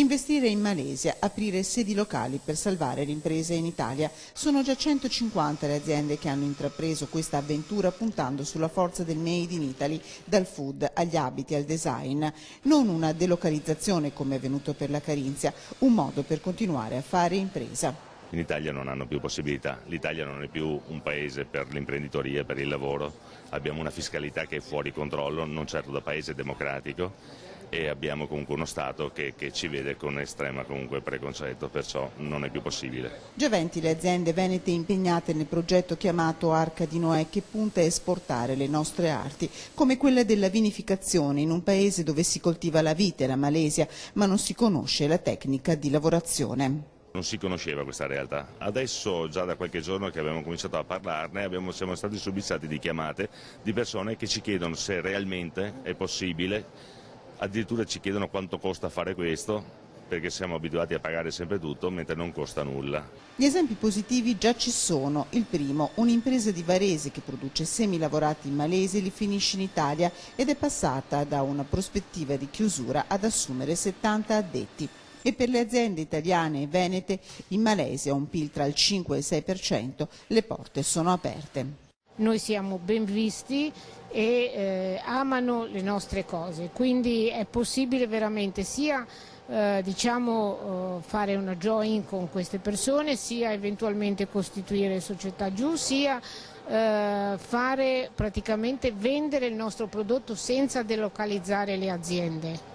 Investire in Malesia, aprire sedi locali per salvare le imprese in Italia. Sono già 150 le aziende che hanno intrapreso questa avventura puntando sulla forza del Made in Italy, dal food agli abiti al design. Non una delocalizzazione come è avvenuto per la Carinzia, un modo per continuare a fare impresa. In Italia non hanno più possibilità, l'Italia non è più un paese per l'imprenditoria, per il lavoro, abbiamo una fiscalità che è fuori controllo, non certo da paese democratico, e abbiamo comunque uno Stato che ci vede con estrema preconcetto, perciò non è più possibile. Già 20 le aziende venete impegnate nel progetto chiamato Arca di Noè, che punta a esportare le nostre arti, come quella della vinificazione in un paese dove si coltiva la vite, la Malesia, ma non si conosce la tecnica di lavorazione. Non si conosceva questa realtà, adesso già da qualche giorno che abbiamo cominciato a parlarne siamo stati subissati di chiamate di persone che ci chiedono se realmente è possibile. Addirittura ci chiedono quanto costa fare questo, perché siamo abituati a pagare sempre tutto, mentre non costa nulla. Gli esempi positivi già ci sono. Il primo, un'impresa di Varese che produce semi lavorati in Malesia e li finisce in Italia ed è passata da una prospettiva di chiusura ad assumere 70 addetti. E per le aziende italiane e venete, in Malesia un PIL tra il 5 e il 6%, le porte sono aperte. Noi siamo ben visti e amano le nostre cose, quindi è possibile veramente sia fare una join con queste persone, sia eventualmente costituire società giù, sia fare praticamente vendere il nostro prodotto senza delocalizzare le aziende.